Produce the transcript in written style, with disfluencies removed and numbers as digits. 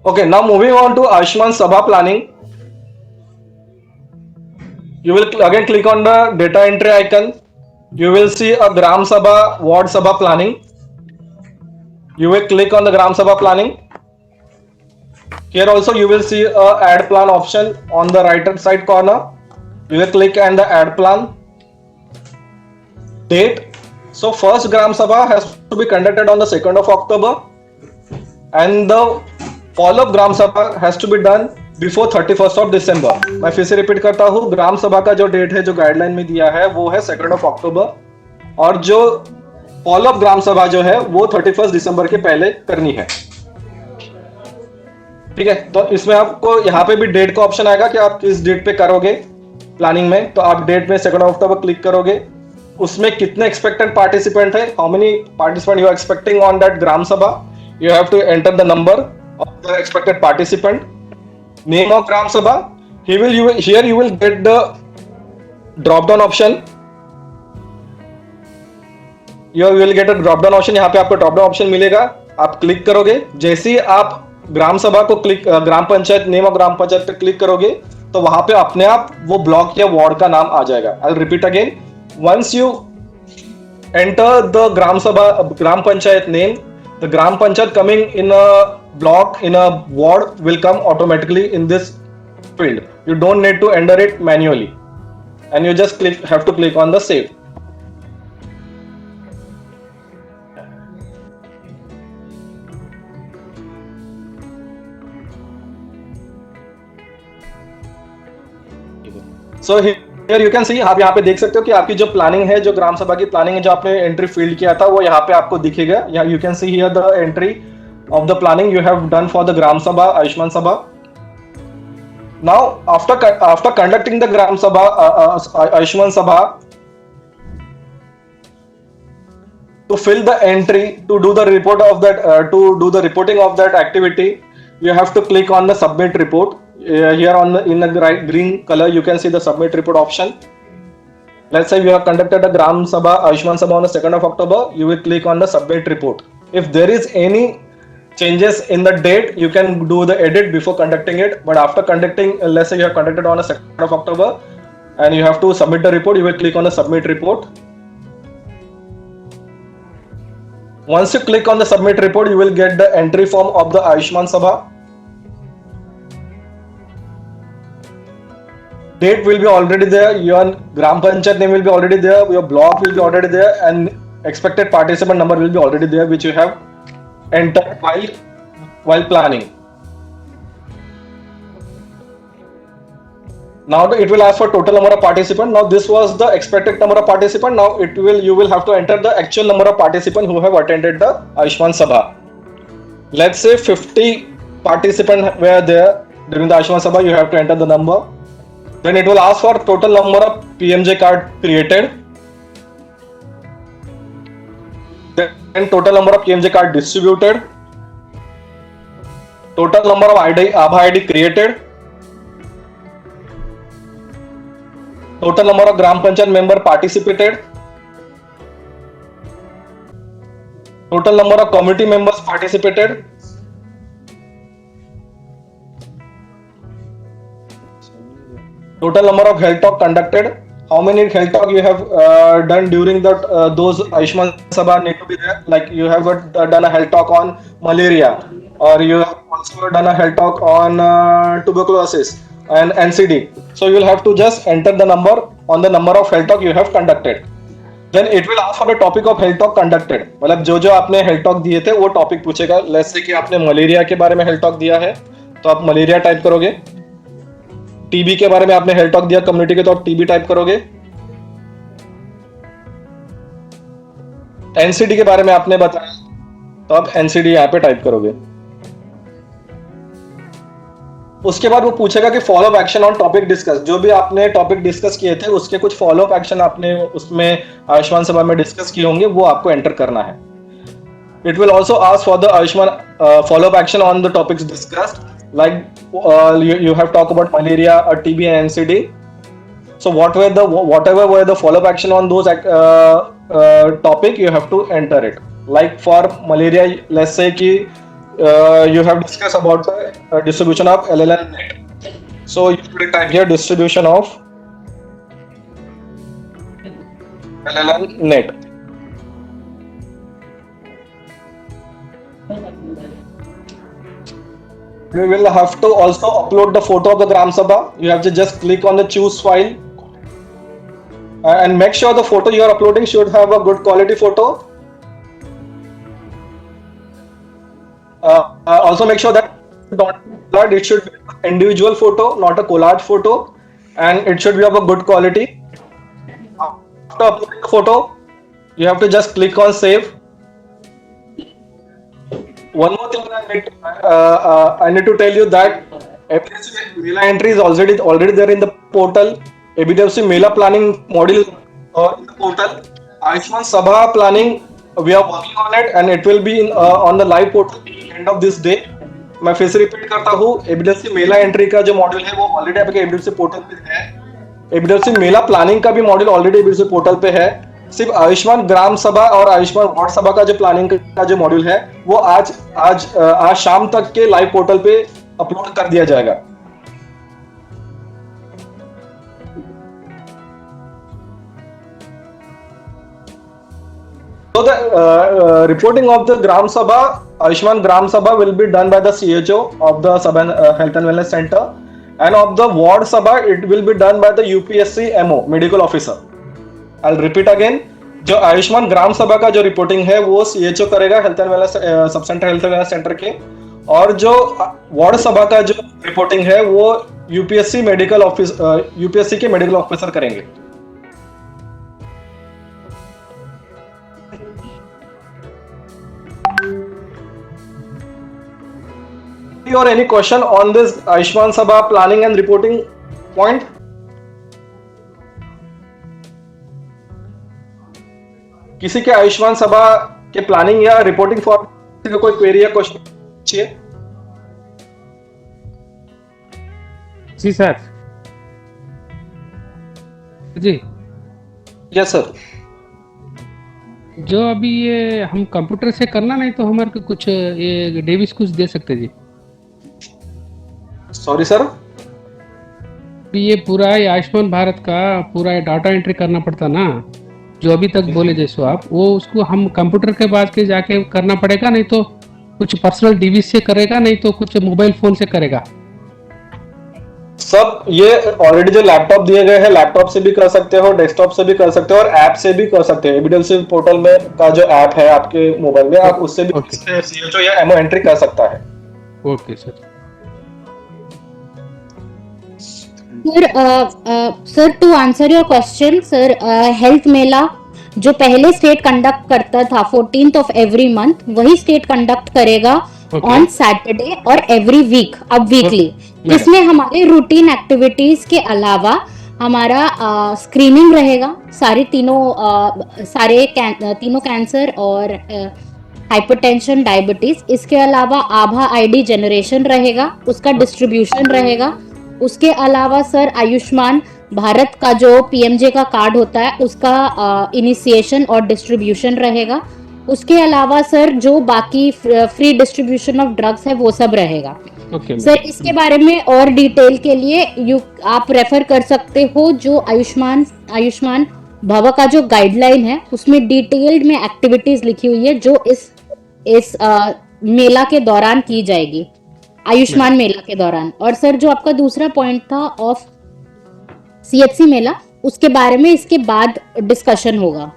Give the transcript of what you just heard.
Okay, now moving on to Ayushman Sabha planning. You will again click on the data entry icon. You will see a Gram Sabha, Ward Sabha planning. You will click on the Gram Sabha planning. Here also you will see a add plan option on the right hand side corner. You will click on the add plan. Date. So first Gram Sabha has to be conducted on the 2nd of October, and the follow-up gram sabha has to be done before 31st of December. मैं फिर से repeat करता हूँ, ग्राम सभा का जो date है जो गाइडलाइन में दिया है वो है 2nd ऑफ अक्टूबर, और जो फॉलोअप ग्राम सभा जो है वो 31st दिसंबर के पहले करनी है. ठीक है, तो इसमें आपको यहाँ पे भी डेट का ऑप्शन आएगा कि आप किस डेट पे करोगे प्लानिंग में. तो आप डेट में 2nd अक्टूबर क्लिक करोगे. उसमें कितने एक्सपेक्टेड पार्टिसिपेंट है, how many participant you are expecting on that gram sabha, you have to enter the number of the expected participant, name of gram sabha. Here you will get the drop down option. You will get a drop down option. यहाँ पे आपको drop down option मिलेगा, आप click करोगे. जैसे ही आप ग्राम सभा को click, gram panchayat, name of gram panchayat पे क्लिक करोगे तो वहां पे अपने आप वो ब्लॉक या वार्ड का नाम आ जाएगा. I will repeat again. Once you enter the gram sabha, gram panchayat name, the gram panchayat coming in a block, in a ward will come automatically in this field. You don't need to enter it manually, and you just have to click on the save. So here you can see, आप यहाँ पे देख सकते हो कि आपकी जो planning है, जो ग्राम सभा की प्लानिंग है, जो आपने एंट्री फील्ड किया था वो यहाँ पे आपको दिखेगा. You can see here the entry of the planning you have done for the gram sabha, Ayushman sabha. Now after conducting the gram sabha, Ayushman सभा, to fill the entry, to do the report of that, to do the reporting of that activity, you have to click on the submit report. Here on the, in the right green color you can see the submit report option. Let's say you have conducted a gram sabha, Ayushman sabha on the 2nd of October. You will click on the submit report. If there is any changes in the date, you can do the edit before conducting it, but after conducting, let's say you have conducted on the 2nd of October and you have to submit the report, you will click on the submit report. Once you click on the submit report, you will get the entry form of the Ayushman sabha. Date will be already there, your gram panchayat name will be already there, your block will be already there, and expected participant number will be already there, which you have entered while planning. Now it will ask for total number of participants. Now this was the expected number of participants. Now you will have to enter the actual number of participants who have attended the Ayushman Sabha. Let's say 50 participants were there during the Ayushman Sabha. You have to enter the number. Then it will ask for total number of PMJ card created. Then total number of PMJ card distributed. Total number of Aabha ID created. Total number of Gram Panchayat member participated. Total number of committee members participated. Total number of health talk conducted. How many health talk you have done during that those Ayushman Sabha need to be there. Like you have done a health talk on malaria, or you have also done a health talk on tuberculosis and NCD. So you will have to just enter the number on the number of health talk you have conducted. Then it will ask for the topic of health talk conducted. मतलब जो आपने health talk दिए थे वो topic पूछेगा. Let's say कि आपने malaria के बारे में हेल्थ टॉक दिया है तो आप मलेरिया टाइप करोगे. टीबी के बारे में आपने हेल्थ टॉक दिया कम्युनिटी के, तो आप टीबी टाइप करोगे. एनसीडी के बारे में आपने बताया तो आप एनसीडी यहाँ पे टाइप करोगे. उसके बाद वो पूछेगा कि follow up action on topic discuss. जो भी आपने टॉपिक डिस्कस किए थे उसके कुछ फॉलो अप एक्शन आपने उसमें आयुष्मान सभा में डिस्कस किए होंगे, वो आपको एंटर करना है. It will also ask for the Ayushman follow up action on the topics discussed. Like you have talked about malaria or TB and NCD. So whatever were the follow-up action on those topic, you have to enter it. Like for malaria, let's say कि you have discussed about the distribution of LLN net. So you should type here distribution of LLN net. We will have to also upload the photo of the Gram Sabha. You have to just click on the choose file and make sure the photo you are uploading should have a good quality photo. Also make sure that it should be an individual photo, not a collage photo, and it should be of a good quality. After uploading the photo, you have to just click on save. One more thing I need to tell you that ABDFC Mela entry is already there in the portal. ABDFC Mela planning module in the portal. Ayushman Sabha planning, we are working on it and it will be on the live portal end of this day. मैं फिर से repeat करता हूँ, ABDFC मेला entry का जो module है वो already आपके ABDFC पोर्टल पे है. ABDFC मेला प्लानिंग का भी मॉड्यूल ऑलरेडी ABDFC पोर्टल पे है. सिर्फ आयुष्मान ग्राम सभा और आयुष्मान वार्ड सभा का जो प्लानिंग का जो मॉड्यूल है वो आज शाम तक के लाइव पोर्टल पे अपलोड कर दिया जाएगा. So the reporting of the Gram Sabha, Ayushman Gram Sabha will be done by the CHO of the Health and Wellness Center, and of the Ward Sabha it will be done by the UPSC MO, Medical Officer. I'll repeat again. जो आयुष्मान ग्राम सभा का जो reporting है वो CHO करेगा health and wellness sub centre health and wellness centre के, और जो वार्ड सभा का जो रिपोर्टिंग है वो यूपीएससी के मेडिकल ऑफिसर करेंगे. Or any question on this Ayushman Sabha planning and reporting point? किसी के आयुष्मान सभा के प्लानिंग या रिपोर्टिंग फॉर्म का कोई क्वेरी या क्वेश्चन पूछिए. जी सर. जी यस सर. जो अभी ये हम कंप्यूटर से करना नहीं तो हमारे को कुछ ये डेविस कुछ दे सकते जी. Sorry sir. ये पूरा ये आयुष्मान भारत का पूरा डाटा एंट्री करना पड़ता ना, जो अभी तक बोले जैसो आप, वो उसको हम कंप्यूटर के बाद के जाके करना पड़ेगा, नहीं तो कुछ पर्सनल डिवाइस से करेगा, नहीं तो कुछ मोबाइल फोन से करेगा. सब ये ऑलरेडी जो लैपटॉप दिए गए हैं, लैपटॉप से भी कर सकते हो, डेस्कटॉप से भी कर सकते हो और ऐप से भी कर सकते हो. एबीडीएलसी पोर्टल में का जो ऐप है आपके मोबाइल में, आप उससे भी सीएचओ या एमओ एंट्री कर सकता है. Okay sir. Sir to answer your question sir, health mela जो पहले स्टेट कंडक्ट करता था 14th ऑफ एवरी मंथ, वही स्टेट कंडक्ट करेगा ऑन सैटरडे और एवरी वीक, अब वीकली. इसमें हमारे रूटीन एक्टिविटीज के अलावा हमारा स्क्रीनिंग रहेगा, तीनों कैंसर और हाइपरटेंशन, डायबिटीज. इसके अलावा आभा आईडी जनरेशन रहेगा, उसका डिस्ट्रीब्यूशन रहेगा. उसके अलावा सर आयुष्मान भारत का जो पीएमजे का कार्ड होता है उसका इनिशिएशन और डिस्ट्रीब्यूशन रहेगा. उसके अलावा सर जो बाकी फ्री डिस्ट्रीब्यूशन ऑफ ड्रग्स है वो सब रहेगा. सर इसके बारे में और डिटेल के लिए आप रेफर कर सकते हो जो आयुष्मान भवा का जो गाइडलाइन है उसमें डिटेल्ड में एक्टिविटीज लिखी हुई है जो इस मेला के दौरान की जाएगी, आयुष्मान मेला के दौरान. और सर जो आपका दूसरा पॉइंट था ऑफ सीएचसी मेला, उसके बारे में इसके बाद डिस्कशन होगा.